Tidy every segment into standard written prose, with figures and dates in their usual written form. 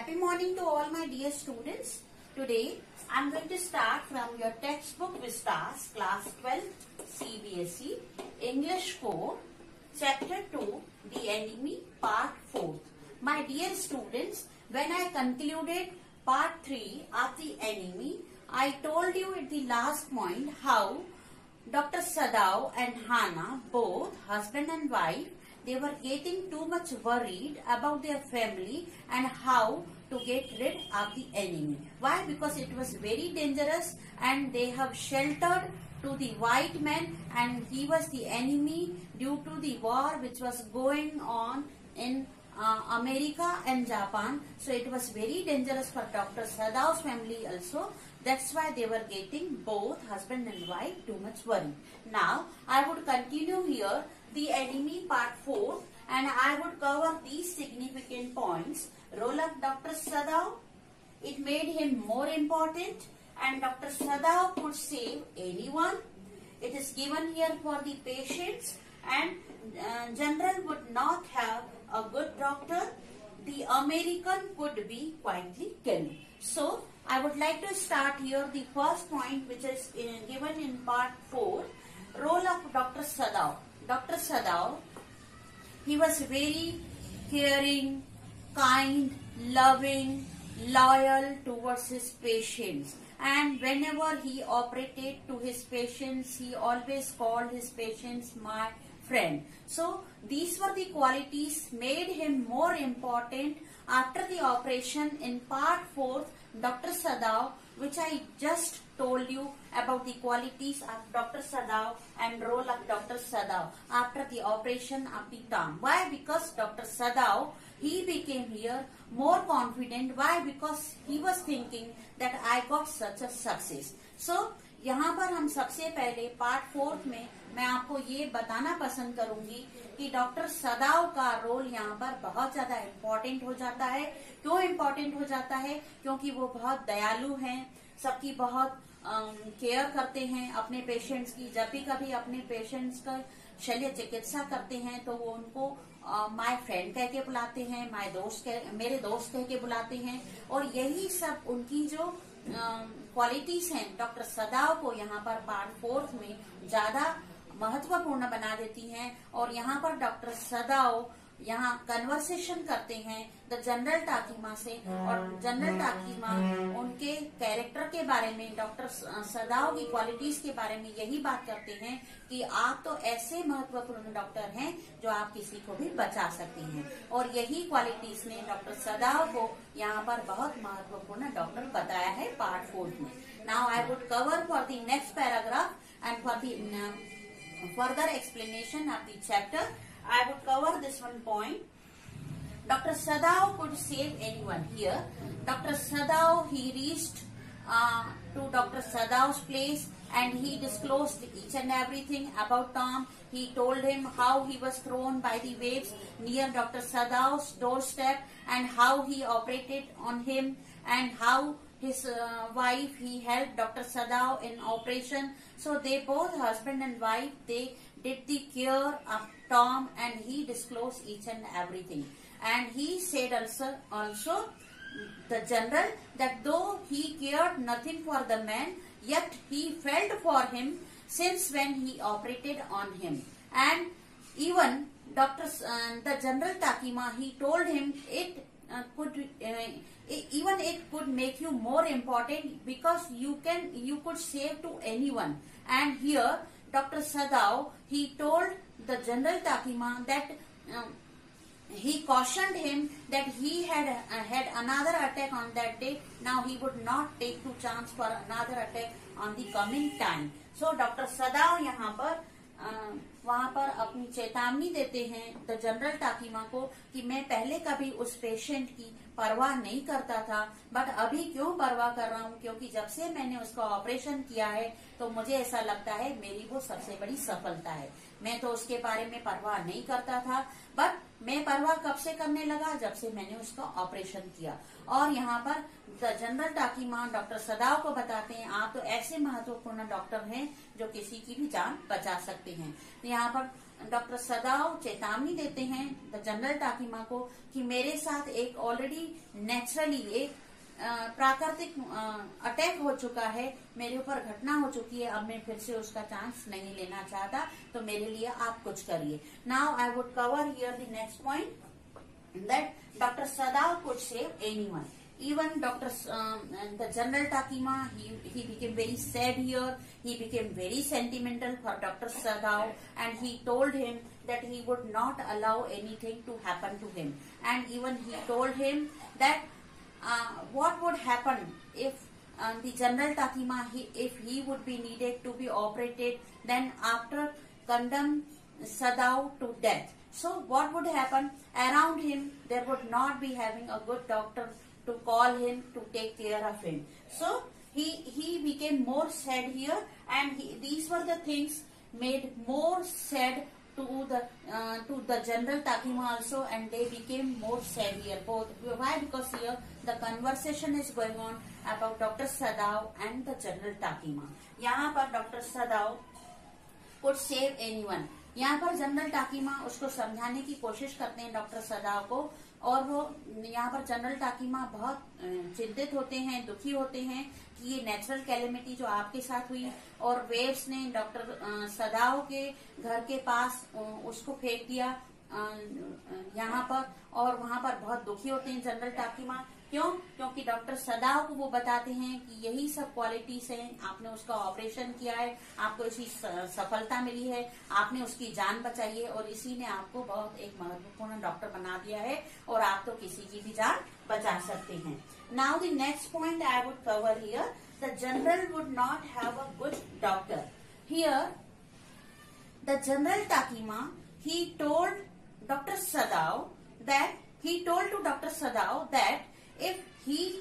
Happy morning to all my dear students. Today I am going to start from your textbook Vistas class 12 CBSE English 4 chapter 2 The Enemy part 4. My dear students, when I concluded part 3 of The Enemy, I told you at the last point how Dr. Sadao and Hannah, both husband and wife, they were getting too much worried about their family and how to get rid of the enemy. Why? Because it was very dangerous and they have sheltered to the white man and he was the enemy due to the war which was going on in America and Japan. So it was very dangerous for Dr. Sadao's family also. That's why they were getting both husband and wife too much worried. Now I would continue here The Enemy part 4 and I would cover these significant points. Role of Dr. Sadao, it made him more important and Dr. Sadao could save anyone. It is given here for the patients and general would not have a good doctor. The American could be quietly killed. So I would like to start here the first point which is given in part 4. Role of Dr. Sadao. Dr. Sadao, he was very caring, kind, loving, loyal towards his patients. And whenever he operated to his patients, he always called his patients my friend. So these were the qualities made him more important after the operation in part 4, Dr. Sadao, which I just told you about the qualities of Dr. Sadao and role of Dr. Sadao after the operation of the tongue. Why? Because Dr. Sadao, he became here more confident. Why? Because he was thinking that I got such a success. So यहाँ पर हम सबसे पहले part 4 में मैं आपको ये बताना पसंद करूंगी कि डॉक्टर सदाव का रोल यहाँ पर बहुत ज्यादा इम्पोर्टेंट हो जाता है. क्यों इम्पोर्टेंट हो जाता है? क्योंकि वो बहुत दयालु हैं, सबकी बहुत केयर करते हैं अपने पेशेंट्स की. जब भी कभी अपने पेशेंट्स का शल्य चिकित्सा करते हैं तो वो उनको माय फ्रेंड कह के बुलाते हैं, मेरे दोस्त कह के बुलाते हैं. और यही सब उनकी जो क्वालिटीज हैं डॉक्टर सदाव को यहाँ पर पार्ट 4 में ज्यादा महत्वपूर्ण बना देती हैं. और यहाँ पर डॉक्टर सदाव यहाँ कन्वर्सेशन करते हैं द जनरल टाकीमा से और जनरल टाकीमा उनके कैरेक्टर के बारे में, डॉक्टर सदाव की क्वालिटीज के बारे में यही बात करते हैं कि आप तो ऐसे महत्वपूर्ण डॉक्टर हैं जो आप किसी को भी बचा सकती हैं. और यही क्वालिटीज ने डॉक्टर सदाव को यहाँ पर बहुत महत्वपूर्ण डॉक्टर बताया है पार्ट 4 में. Now I would cover for the next paragraph and for the further explanation of the chapter, I would cover this one point. Dr. Sadao could save anyone. Here, Dr. Sadao, he reached to Dr. Sadao's place and he disclosed each and everything about Tom. He told him how he was thrown by the waves near Dr. Sadao's doorstep and how he operated on him and how his wife, he helped Dr. Sadao in operation. So they both, husband and wife, they did the care of Tom and he disclosed each and everything. And he said also the general that though he cared nothing for the man, yet he felt for him since when he operated on him. And even the general Takima, he told him it could make you more important because you could save to anyone. And here Dr. Sadao, he told the general Takima that he cautioned him that he had another attack on that day. Now he would not take to chance for another attack on the coming time. So Dr. Sadao यहाँ पर वहाँ पर अपनी चेतावनी देते हैं the general टाकीमा को कि मैं पहले कभी उस पेशेंट की परवाह नहीं करता था, बट अभी क्यों परवाह कर रहा हूँ? क्योंकि जब से मैंने उसका ऑपरेशन किया है तो मुझे ऐसा लगता है मेरी वो सबसे बड़ी सफलता है. मैं तो उसके बारे में परवाह नहीं करता था, बट मैं परवाह कब से करने लगा, जब से मैंने उसका ऑपरेशन किया। और यहाँ पर द जनरल टाकीमा डॉक्टर सदाव को बताते हैं, आप तो ऐसे महत्वपूर्ण डॉक्टर हैं जो किसी की भी जान बचा सकते हैं। यहाँ पर डॉक्टर सदाव चेतावनी देते हैं द जनरल टाकीमा को कि मेरे साथ एक ऑलरेडी नेचुरली एक प्राकृतिक अटैक हो चुका है, मेरे ऊपर घटना हो चुकी है, अब मैं फिर से उसका चांस नहीं लेना चाहता, तो मेरे लिए आप कुछ करिए। Now I would cover here the next point that doctor सदाव could save anyone, even the general Takima, he became very sad here, he became very sentimental for Dr. Sadao, and he told him that he would not allow anything to happen to him, and even he told him that what would happen if the general Takima, if he would be needed to be operated, then after condemn Sadao to death. So what would happen? Around him there would not be having a good doctor to call him to take care of him. So he became more sad here, and these were the things made more sad to the general Takima also, and they became more sad here both. Why? Because here the conversation is going on about Dr. Sadao and the general Takima. यहाँ पर Dr. Sadao could save anyone. यहाँ पर general टाकीमा उसको समझाने की कोशिश करते हैं डॉक्टर सदाव को, और वो यहाँ पर जनरल टाकीमा बहुत चिंतित होते हैं, दुखी होते हैं कि ये नेचुरल कैलेमिटी जो आपके साथ हुई, और वेव्स ने डॉक्टर सदाव के घर के पास उसको फेंक दिया यहाँ पर, और वहाँ पर बहुत दुखी होते हैं जनरल टाकीमा। क्यों? क्योंकि डॉक्टर सदाव को वो बताते हैं कि यही सब क्वालिटीज हैं, आपने उसका ऑपरेशन किया है, आपको इसी सफलता मिली है, आपने उसकी जान बचाई है, और इसी ने आपको बहुत एक महत्वपूर्ण डॉक्टर बना दिया है, और आप तो किसी की भी जान बचा सकते हैं। Now the next point I would cover here, the general would not have a good doctor. Here the general टाकीमा he told Dr. Sadao that if he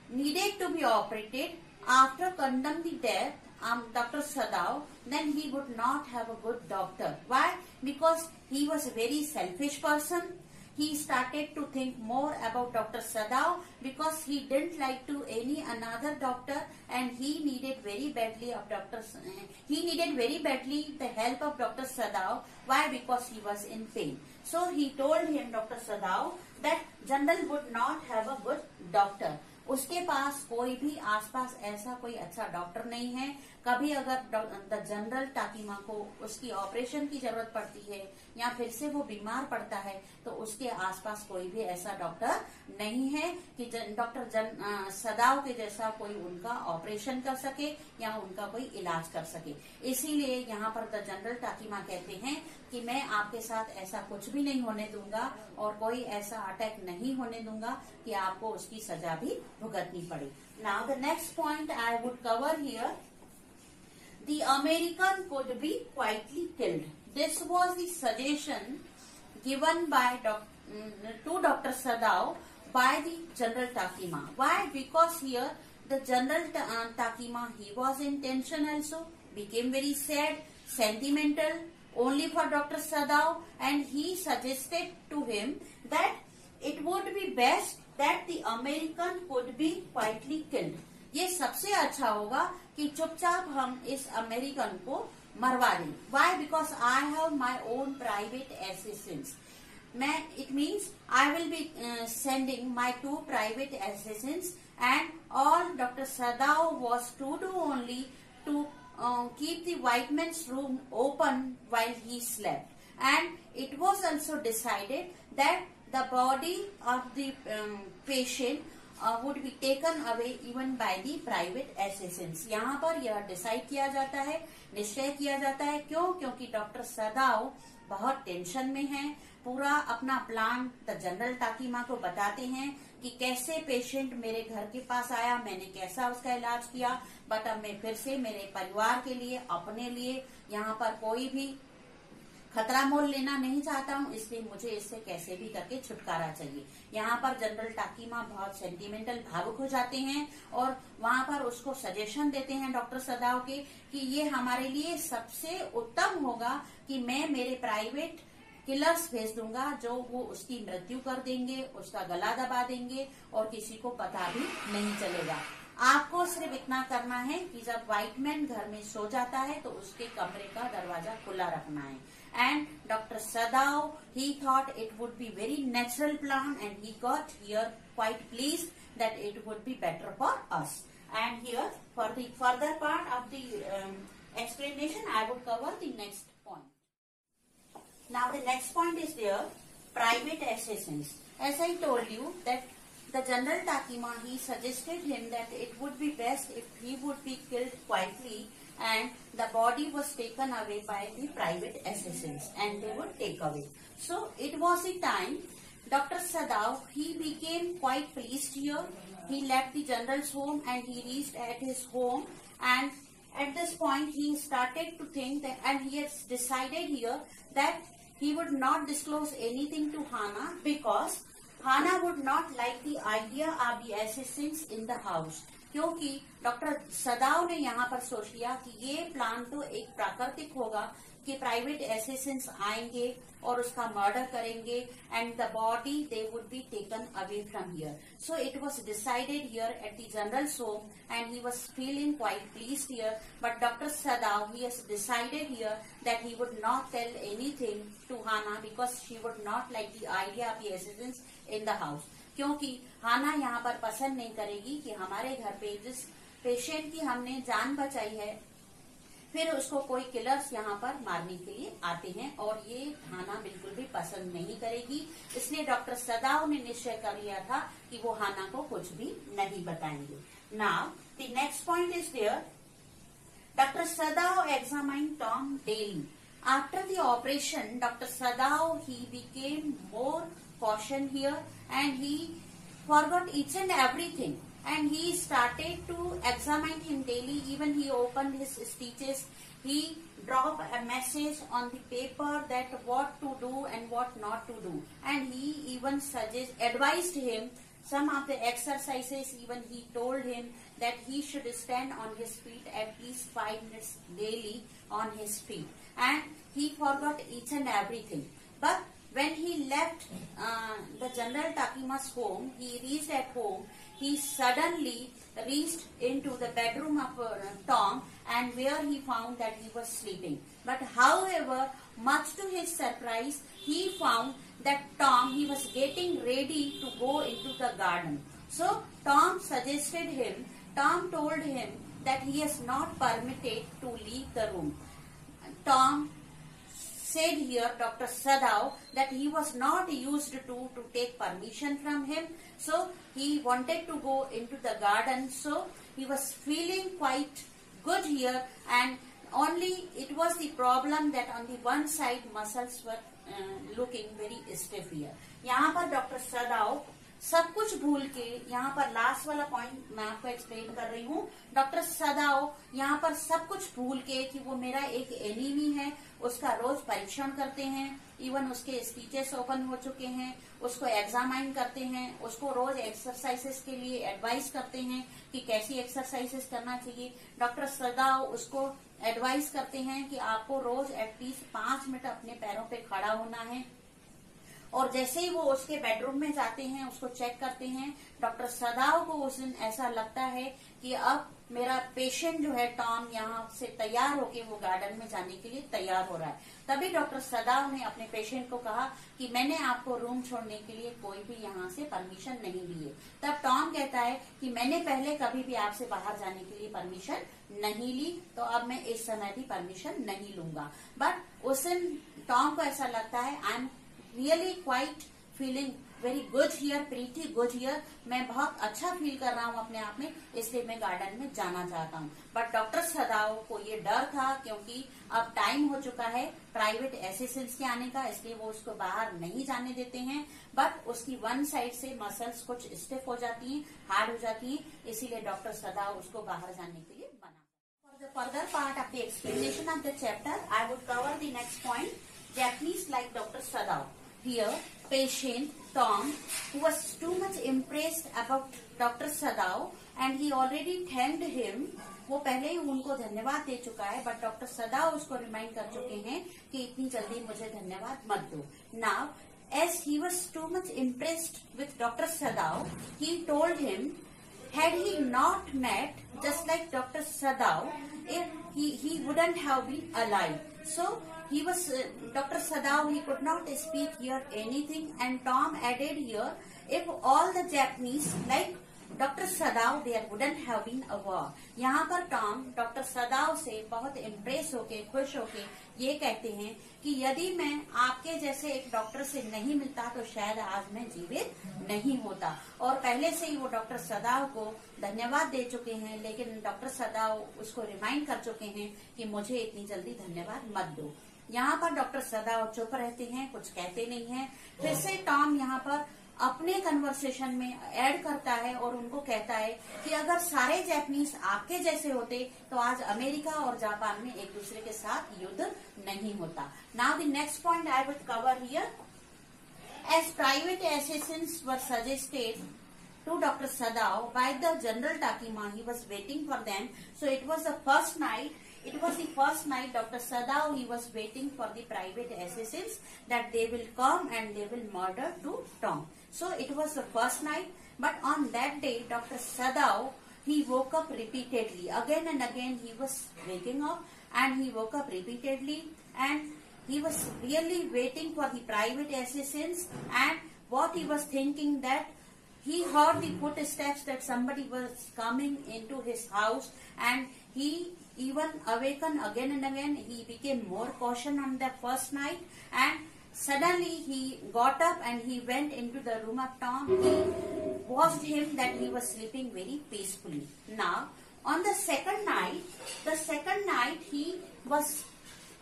needed to be operated after condemn the death Dr. Sadao, then he would not have a good doctor. Why? Because he was a very selfish person. He started to think more about Dr. Sadao because he didn't like to any another doctor, and he needed very badly the help of Dr. Sadao. Why? Because he was in pain. So he told him, Dr. Sadao, that general would not have a good doctor. उसके पास कोई भी आसपास ऐसा कोई अच्छा doctor नहीं है। कभी अगर द जनरल टाकीमा को उसकी ऑपरेशन की जरूरत पड़ती है या फिर से वो बीमार पड़ता है तो उसके आसपास कोई भी ऐसा डॉक्टर नहीं है कि डॉक्टर सदाव के जैसा कोई उनका ऑपरेशन कर सके या उनका कोई इलाज कर सके। इसीलिए यहाँ पर द जनरल टाकीमा कहते हैं कि मैं आपके साथ ऐसा कुछ भी नहीं होने दूंगा और कोई ऐसा अटैक नहीं होने दूंगा कि आपको उसकी सजा भी भुगतनी पड़े। Now the next point I would cover here, the American could be quietly killed. This was the suggestion given by to Dr. Sadao by the General Takima. Why? Because here the General Takima, he was in tension also, became very sad, sentimental only for Dr. Sadao, and he suggested to him that it would be best that the American could be quietly killed. ये सबसे अच्छा होगा कि चुपचाप हम इस American को मरवा दें। Why? Because I have my own private assassins. It means I will be sending my 2 private assassins, and all Dr. Sadao was to do only to keep the white man's room open while he slept. And it was also decided that the body of the patient would be taken away even by the private assassins. यहाँ पर यह decide किया जाता है, निश्चय किया जाता है। क्यों? क्योंकि डॉक्टर सदाओ बहुत टेंशन में हैं। पूरा अपना प्लान द जनरल टाकीमा को बताते हैं कि कैसे पेशेंट मेरे घर के पास आया, मैंने कैसा उसका इलाज किया, बट अब मैं फिर से मेरे परिवार के लिए, अपने लिए यहाँ पर कोई भी खतरा मोल लेना नहीं चाहता हूँ, इसलिए मुझे इससे कैसे भी करके छुटकारा चाहिए। यहाँ पर जनरल टाकीमा बहुत सेंटिमेंटल, भावुक हो जाते हैं और वहाँ पर उसको सजेशन देते हैं डॉक्टर सदाव के कि ये हमारे लिए सबसे उत्तम होगा कि मैं मेरे प्राइवेट किलर्स भेज दूंगा जो वो उसकी मृत्यु कर देंगे, उसका गला दबा देंगे और किसी को पता भी नहीं चलेगा। आपको सिर्फ इतना करना है कि जब व्हाइट मैन घर में सो जाता है तो उसके कमरे का दरवाजा खुला रखना है। And doctor Sadao, he thought it would be very natural plan and he got here quite pleased that it would be better for us. And here for the further part of the explanation I would cover the next point. Now the next point is there, private assassins. As I told you that the General Takima, he suggested him that it would be best if he would be killed quietly and the body was taken away by the private assassins and they would take away. So it was a time Dr. Sadav, he became quite pleased here. He left the general's home and he reached at his home, and at this point he started to think that, and he has decided here that he would not disclose anything to Hana because Hana would not like the idea of the assassins in the house. क्योंकि doctor सदाव ने यहाँ पर सोच लिया कि ये plan तो एक प्राकृतिक होगा कि प्राइवेट एसेसिन्स आएंगे और उसका मर्डर करेंगे and the body they would be taken away from here. So it was decided here at the general's home and he was feeling quite pleased here, but doctor सदाव, he has decided here that he would not tell anything to Hannah because she would not like the idea of the assassins in the house. क्योंकि Hannah यहाँ पर पसंद नहीं करेगी कि हमारे घर पे जिस पेशेंट की हमने जान बचाई है फिर उसको कोई किलर्स यहाँ पर मारने के लिए आते हैं, और ये हाना बिल्कुल भी पसंद नहीं करेगी. इसलिए डॉक्टर सदाव ने निश्चय कर लिया था कि वो हाना को कुछ भी नहीं बताएंगे. Now the next point is there, doctor Sadao examine Tom daily. After the operation doctor Sadao, he became more caution here and he forgot each and everything and he started to examine him daily. Even he opened his stitches, he dropped a message on the paper that what to do and what not to do, and he even advised him some of the exercises. Even he told him that he should stand on his feet at least 5 minutes daily on his feet, and he forgot each and everything. But when he left the General Takima's home, he reached at home, he suddenly reached into the bedroom of Tom, and where he found that he was sleeping. But however, much to his surprise, he found that Tom, he was getting ready to go into the garden. So Tom told him that he is not permitted to leave the room. Tom said here, Dr. Sadav, that he was not used to take permission from him, so he wanted to go into the garden. So he was feeling quite good here, and only it was the problem that on the one side muscles were looking very stiff here. यहाँ पर doctor सदाव सब कुछ भूल के, यहाँ पर last वाला point मैं आपको एक्सप्लेन कर रही हूँ, डॉक्टर सदाव यहाँ पर सब कुछ भूल के कि वो मेरा एक एनिमी है उसका रोज परीक्षण करते हैं. इवन उसके स्पीचेस ओपन हो चुके हैं, उसको एग्जामाइन करते हैं, उसको रोज एक्सरसाइजेस के लिए एडवाइस करते हैं कि कैसी एक्सरसाइजेस करना चाहिए. डॉक्टर सदाव उसको एडवाइस करते हैं कि आपको रोज एटलीस्ट 5 मिनट अपने पैरों पे खड़ा होना है. और जैसे ही वो उसके बेडरूम में जाते हैं, उसको चेक करते हैं, डॉक्टर सदाव को उस दिन ऐसा लगता है कि अब मेरा पेशेंट जो है टॉम यहाँ से तैयार होके वो गार्डन में जाने के लिए तैयार हो रहा है. तभी डॉक्टर सदाव ने अपने पेशेंट को कहा कि मैंने आपको रूम छोड़ने के लिए कोई भी यहाँ से परमिशन नहीं ली है. तब टॉम कहता है कि मैंने पहले कभी भी आपसे बाहर जाने के लिए परमिशन नहीं ली, तो अब मैं इस समय भी परमिशन नहीं लूंगा. बट उस दिन टॉम को ऐसा लगता है, I am really quite feeling very good here, pretty good here, मैं बहुत अच्छा फील कर रहा हूँ अपने आप में, इसलिए मैं गार्डन में जाना चाहता हूँ. बट डॉक्टर सदाव को ये डर था क्योंकि अब टाइम हो चुका है प्राइवेट एसेसिन्स के आने का, इसलिए वो उसको बाहर नहीं जाने देते हैं. बट उसकी वन साइड से मसल्स कुछ स्टिफ हो जाती हैं, हार्ड हो जाती हैं, इसीलिए डॉक्टर सदाव उसको बाहर जाने के लिए बना. For the further part of the explanation of the chapter, I would cover the next point, Japanese like Dr. Sadav. Here patient Tom, who was too much impressed about Dr. Sadao and he already thanked him. वो पहले ही उनको धन्यवाद दे चुका है, but doctor सदाओ उसको remind कर चुके हैं कि इतनी जल्दी मुझे धन्यवाद मत दो. Now as he was too much impressed with Dr. Sadao, he told him, had he not met just like Dr. Sadao, he wouldn't have been alive. So he was Dr. Sadao, he could not speak here anything, and Tom added here, if all the Japanese like doctor Sadao there wouldn't have been a war. यहाँ पर Tom doctor सदाव से बहुत impress होके खुश होके ये कहते हैं कि यदि मैं आपके जैसे एक डॉक्टर से नहीं मिलता तो शायद आज मैं जीवित नहीं होता. और पहले से ही वो डॉक्टर सदाव को धन्यवाद दे चुके हैं, लेकिन डॉक्टर सदाव उसको रिमाइंड कर चुके हैं कि मुझे इतनी जल्दी धन्यवाद मत दो. यहाँ पर डॉक्टर सदाव चुप रहते हैं, कुछ कहते नहीं है. फिर से टॉम यहाँ पर अपने कन्वर्सेशन में ऐड करता है और उनको कहता है कि अगर सारे जापानीज आपके जैसे होते तो आज अमेरिका और जापान में एक दूसरे के साथ युद्ध नहीं होता. Now the next point I would cover here. As private assassins were suggested to Dr. Sadao by the General Takima, he was waiting for them. So it was the first night. It was the first night Dr. Sadao, he was waiting for the private assassins that they will come and they will murder to Tom. So it was the first night, but on that day Dr. Sadao, he woke up repeatedly. Again and again he was waking up and he woke up repeatedly and he was really waiting for the private assassins. And what he was thinking, that he heard the footsteps that somebody was coming into his house, and he even awakened again and again. He became more cautious on the first night, and suddenly he got up and he went into the room of Tom. He watched him that he was sleeping very peacefully. Now, on the second night he was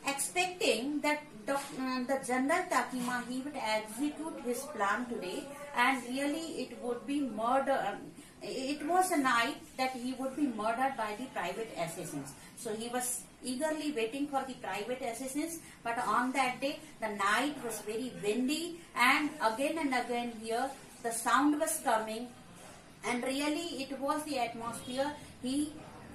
expecting that the General Takima, he would execute his plan today, and really it would be murder. It was a night that he would be murdered by the private assassins. So he was eagerly waiting for the private assassins, but on that day the night was very windy, and again here the sound was coming, and really it was the atmosphere.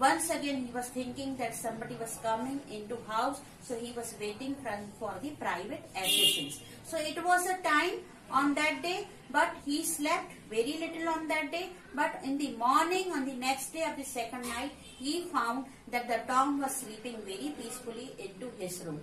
Once again he was thinking that somebody was coming into house, so he was waiting for the private assassins. So it was a time on that day, but he slept very little on that day. But in the morning, on the next day of the second night, he found that the Tom was sleeping very peacefully into his room.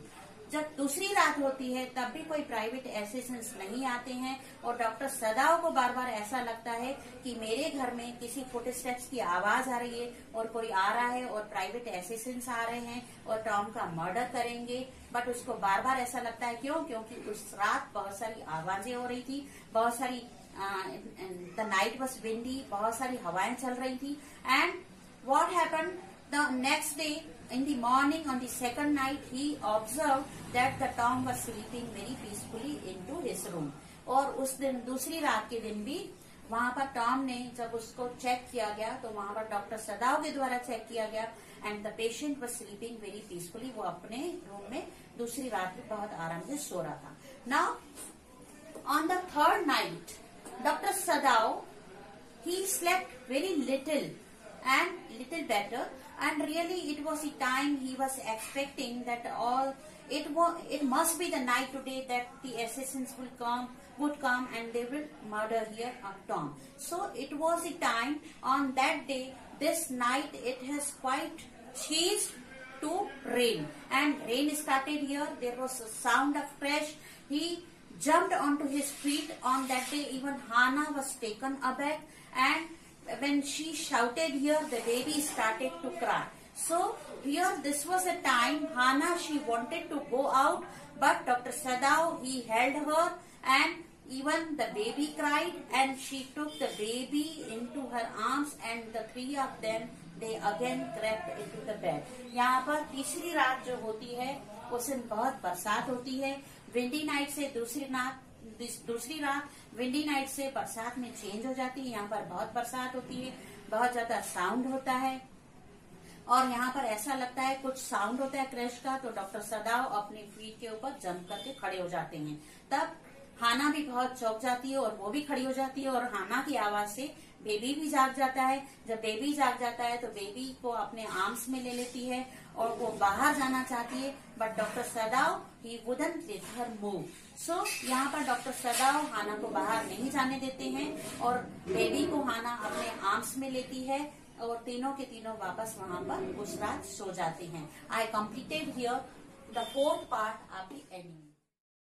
जब दूसरी रात होती है तब भी कोई private Assassin's नहीं आते हैं, और डॉक्टर सदाओ को बार बार ऐसा लगता है कि मेरे घर में किसी फुटस्टेप्स की आवाज आ रही है और कोई आ रहा है और प्राइवेट एसेसेंस आ रहे हैं और टॉम का मर्डर करेंगे. बट उसको बार बार ऐसा लगता है, क्योंकि उस रात बहुत सारी आवाजें हो रही थी, बहुत सारी द नाइट वॉज विंडी, बहुत सारी हवाएं चल रही थी. And what happened the next day in the morning on the second night, he observed that the Tom was sleeping very peacefully into his room. और उस दिन दूसरी रात के दिन भी वहाँ पर टॉम ने जब उसको चेक किया गया तो वहाँ पर डॉक्टर सदाओ के द्वारा चेक किया गया, and the patient was sleeping very peacefully. वो अपने रूम में दूसरी रात में बहुत आराम से सो रहा था. Now on the third night doctor Sadao, he slept very little and little better, and really it was the time he was expecting that it must be the night today that the assassins would come and they will murder here on Tom. So it was the time on that day, this night it has quite changed to rain, and rain started here. There was a sound of crash. He jumped onto his feet. On that day even Hana was taken aback, and when she shouted here, the baby started to cry. So here this was a time Hana, she wanted to go out, but Dr. Sadao, he held her, and even the baby cried, and she took the baby into her arms, and the three of them, they again crept into the bed. यहाँ पर तीसरी रात जो होती है उस दिन बहुत बरसात होती है. विंडी नाइट से दूसरी रात विंडी नाइट से बरसात में चेंज हो जाती है. यहाँ पर बहुत बरसात होती है, बहुत ज्यादा साउंड होता है, और यहाँ पर ऐसा लगता है कुछ साउंड होता है क्रैश का, तो डॉक्टर सदाओ अपने फीट के ऊपर जंप करके खड़े हो जाते हैं. तब हाना भी बहुत चौंक जाती है और वो भी खड़ी हो जाती है और हाना की आवाज से बेबी भी जाग जाता है। जब बेबी जाग जाता है तो बेबी को अपने आर्म्स में ले लेती है और वो बाहर जाना चाहती है, बट डॉक्टर सदाव he wouldn't let her move. So यहाँ पर डॉक्टर सदाव हाना को बाहर नहीं जाने देते हैं और बेबी को हाना अपने आर्म्स में लेती है और तीनों के तीनों वापस वहां पर उस रात सो जाते हैं। I completed here the 4th part of the anime.